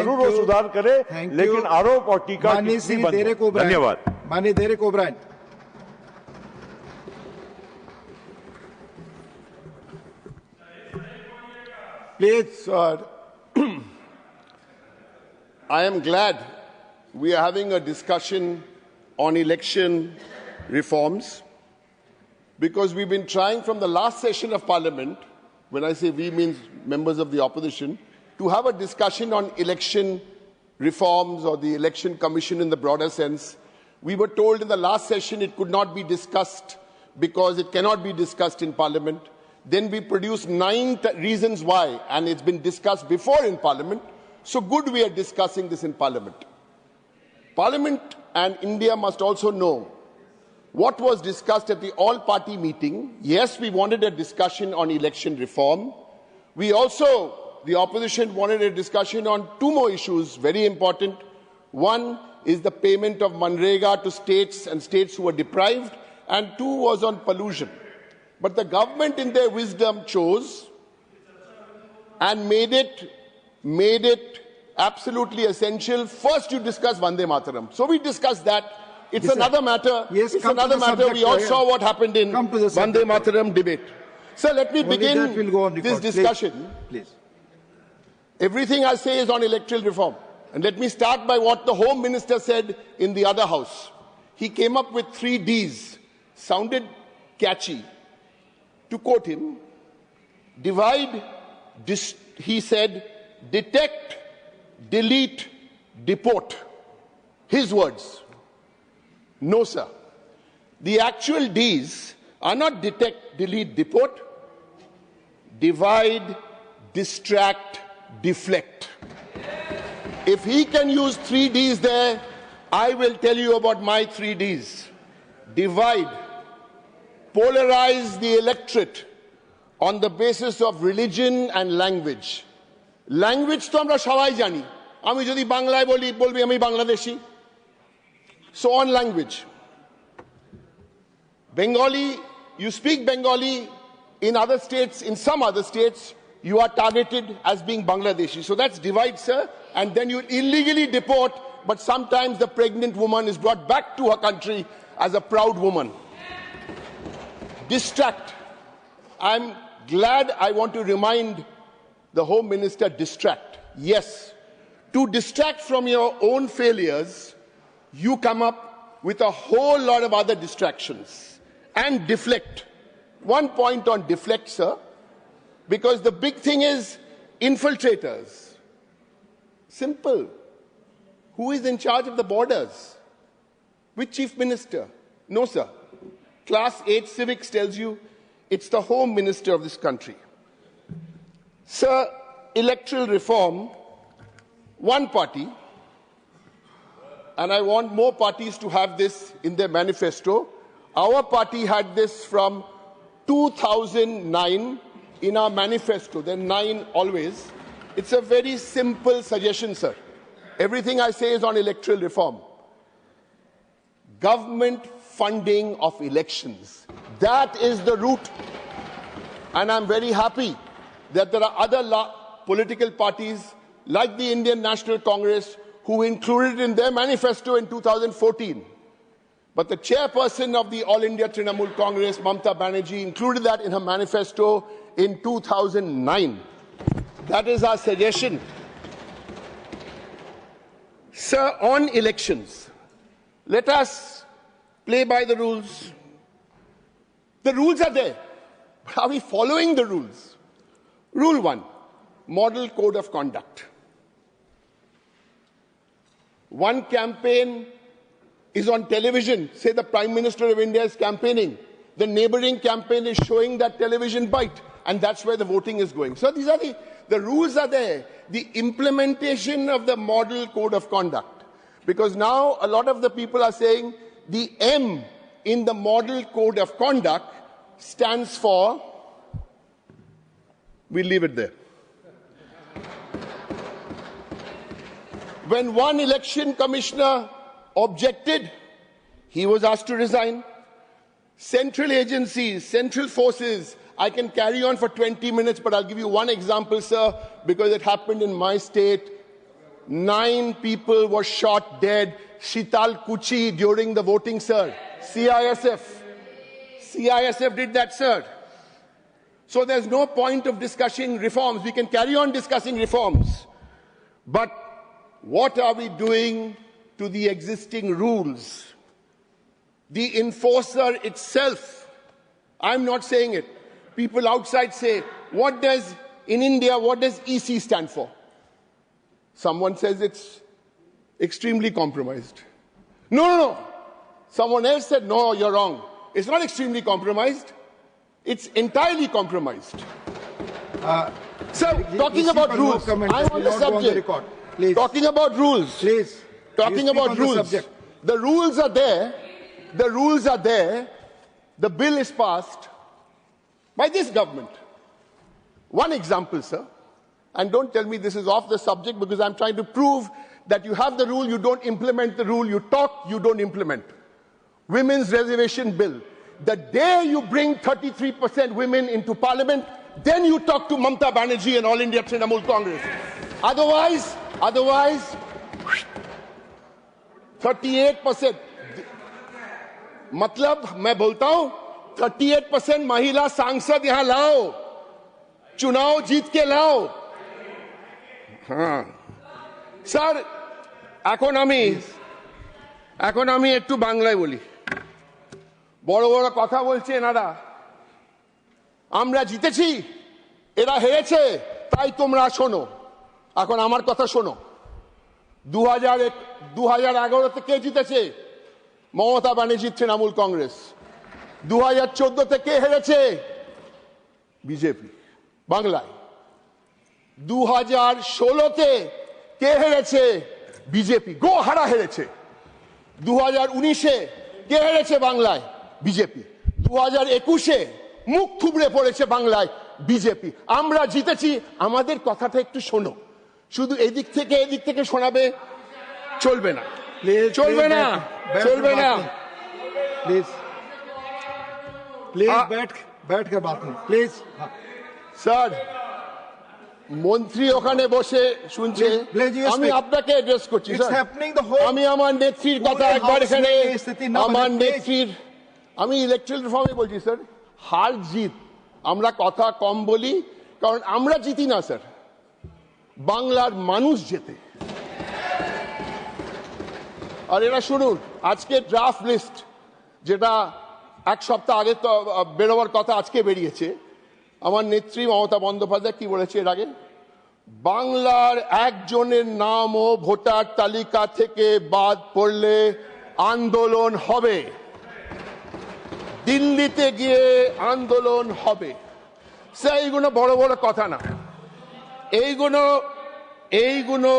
जरूर वो सुधार करे, लेकिन आरोप और टीका माननीय किसी श्री बंद हो। Derek O'Brien. धन्यवाद। माननीय Derek O'Brien. Please, I am glad we are having a discussion on election reforms, because we've been trying from the last session of Parliament, when I say we means members of the opposition, to have a discussion on election reforms or the election commission in the broader sense. We were told in the last session it could not be discussed because it cannot be discussed in Parliament. Then we produced 9 reasons why, and it's been discussed before in Parliament. So good we are discussing this in Parliament. Parliament and India must also know what was discussed at the all-party meeting. Yes, we wanted a discussion on election reform. We also, the opposition, wanted a discussion on 2 more issues, very important. One is the payment of MGNREGA to states and states who were deprived, and 2 was on pollution. But the government, in their wisdom, chose and made it absolutely essential. First, you discuss Vande Mataram. So we discussed that. It's another matter. Yes, it's another matter. We all saw what happened in Vande Mataram debate. So let me begin this discussion. Please. Everything I say is on electoral reform. And let me start by what the Home Minister said in the other house. He came up with 3 Ds. Sounded catchy. To quote him, divide, he said, detect, delete, deport. His words. No, sir. The actual Ds are not detect, delete, deport. Divide, distract, deflect. If he can use 3 Ds there, I will tell you about my 3 Ds. Divide, polarize the electorate on the basis of religion and language. Language to amra shabbai jani. Ami jodi banglaয় boli bolbi ami Bangladeshi. So on language. Bengali, you speak Bengali in other states, in some other states, you are targeted as being Bangladeshi. So that's divide, sir. And then you illegally deport, but sometimes the pregnant woman is brought back to her country as a proud woman. Distract. I'm glad I want to remind the Home Minister, distract. Yes. To distract from your own failures, you come up with a whole lot of other distractions. And deflect. 1 point on deflect, sir. Because the big thing is infiltrators. Simple. Who is in charge of the borders? Which chief minister? No, sir. Class 8 civics tells you it's the Home Minister of this country. Sir, electoral reform, one party, and I want more parties to have this in their manifesto. Our party had this from 2009 in our manifesto. There are 9 always. It's a very simple suggestion, sir. Everything I say is on electoral reform. Government funding of elections. That is the route. And I'm very happy that there are other political parties like the Indian National Congress who included it in their manifesto in 2014. But the chairperson of the All India Trinamool Congress, Mamta Banerjee, included that in her manifesto in 2009. That is our suggestion. Sir, on elections, let us play by the rules. The rules are there. But are we following the rules? Rule 1, Model Code of Conduct. One campaign is on television. Say the Prime Minister of India is campaigning. The neighboring campaign is showing that television bite. And that's where the voting is going. So these are the rules are there. The implementation of the Model Code of Conduct. Because now a lot of the people are saying the M in the Model Code of Conduct stands for, we'll leave it there. When one election commissioner objected, he was asked to resign. Central agencies, central forces, I can carry on for 20 minutes, but I'll give you one example, sir, because it happened in my state. 9 people were shot dead. Shital Kuchi during the voting, sir. CISF did that, sir. So there's no point of discussing reforms. We can carry on discussing reforms. But what are we doing to the existing rules? The enforcer itself, I'm not saying it. People outside say, in India, what does EC stand for? Someone says it's extremely compromised. No. Someone else said, no, you're wrong. It's not extremely compromised. It's entirely compromised. So, talking about rules, I'm on the subject. Talking about rules. Please. Talking about rules. The rules are there. The rules are there. The bill is passed by this government. One example, sir. And don't tell me this is off the subject, because I'm trying to prove that you have the rule, you don't implement the rule, you talk, you don't implement. Women's reservation bill. The day you bring 33% women into parliament, then you talk to Mamata Banerjee and All India Trinamool Congress. Otherwise, 38%. मतलब मैं बोलता हूं 38% महिला सांसद यहां लाओ, चुनाव जीत के लाओ. हाँ স্যার, এখন আমি একটু বাংলায় বলি. বড় বড় কথা বলছে এনারা, আমরা জিতেছি, এরা হেরেছে, তাই তোমরা শোনো. এখন আমার কথা শোনো. 2011-তে কে জিতেছে? মমতা ব্যানার্জি, তৃণমূল কংগ্রেস. 2014-তে কে হেরেছে? বিজেপি বাংলায়. 2016-তে কে হেরেছে? বিজেপি গোহারা হেরেছে. 2019-এ কে হেরেছে বাংলায়? বিজেপি. 2021-এ মুখ থুবড়ে পড়েছে বাংলায় বিজেপি. আমরা জিতেছি, আমাদের কথাটা একটু শোনো. শুধু এদিক থেকে শোনাবে চলবে না, চলবে না, চলবে না. প্লিজ बैठ कर बात करें प्लीज. স্যার, মন্ত্রী ওখানে বসে শুনছে, আমি আপনাকে অ্যাড্রেস করছি স্যার. আমি আমার নেত্রীর কথা একবার এখানে, আমার নেত্রীর, আমি ইলেকট্রাল রিফর্মে বলছি স্যার. হার জিত আমরা কথা কম বলি, কারণ আমরা জিতি না স্যার, বাংলার মানুষ জেতে. আর এরা শুনুন, আজকে ড্রাফট লিস্ট যেটা এক সপ্তাহ আগে তো বেরোবার কথা, আজকে বেরিয়েছে. আমার নেত্রী মমতা বন্দ্যোপাধ্যায় কি বলেছে এর আগে? বাংলার একজনের নামও ভোটার তালিকা থেকে বাদ পড়লে আন্দোলন হবে, দিল্লিতে গিয়ে আন্দোলন হবে. স্যার, এইগুলো বড় বড় কথা না, এইগুলো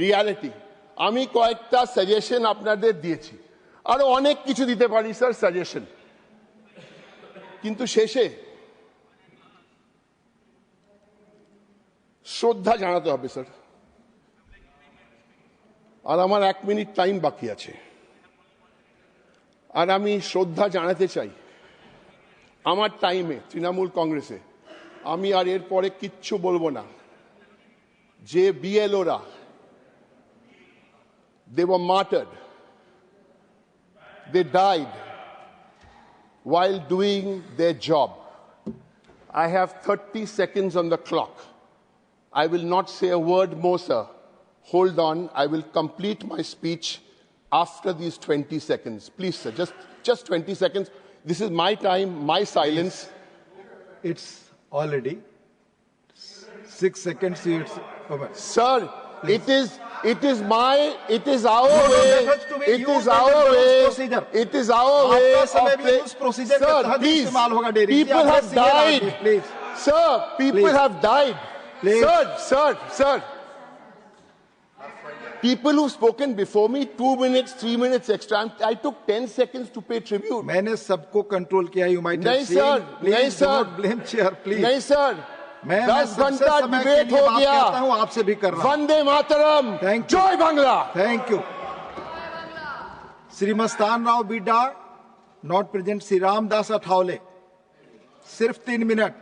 রিয়ালিটি. আমি কয়েকটা সাজেশন আপনাদের দিয়েছি, আরো অনেক কিছু দিতে পারি স্যার সাজেশন, কিন্তু শেষে শ্রদ্ধা জানাতে হবে স্যার. আর আমার 1 মিনিট টাইম বাকি আছে, আর আমি শ্রদ্ধা জানাতে চাই আমার টাইমে তৃণমূল কংগ্রেসে. আমি আর এরপরে কিচ্ছু বলবো না. যে বিএলওরা, they were martyred, they died while doing their job. I have 30 seconds on the clock. I will not say a word more, sir. Hold on, I will complete my speech after these 20 seconds. Please, sir, just 20 seconds. This is my time, my silence. It's already 6 seconds. It's over. Sir, please. It is our way. It is our way. It is our way of play. Sir, please. People have died. Sir, people have died. Sir. People who've spoken before me, 2 minutes, 3 minutes extra. I took 10 seconds to pay tribute. मैंने सबको control किया. You might have seen. नहीं sir. Blame chair, please. नहीं sir. 10 घंटा debate हो गया. आपसे भी कर रहा हूं. वंदे मातरम. जय Bangla. Thank you. Srimastan Rao Beeda, not present. Shri Ramdas Athawale, सिर्फ 3 मिनट.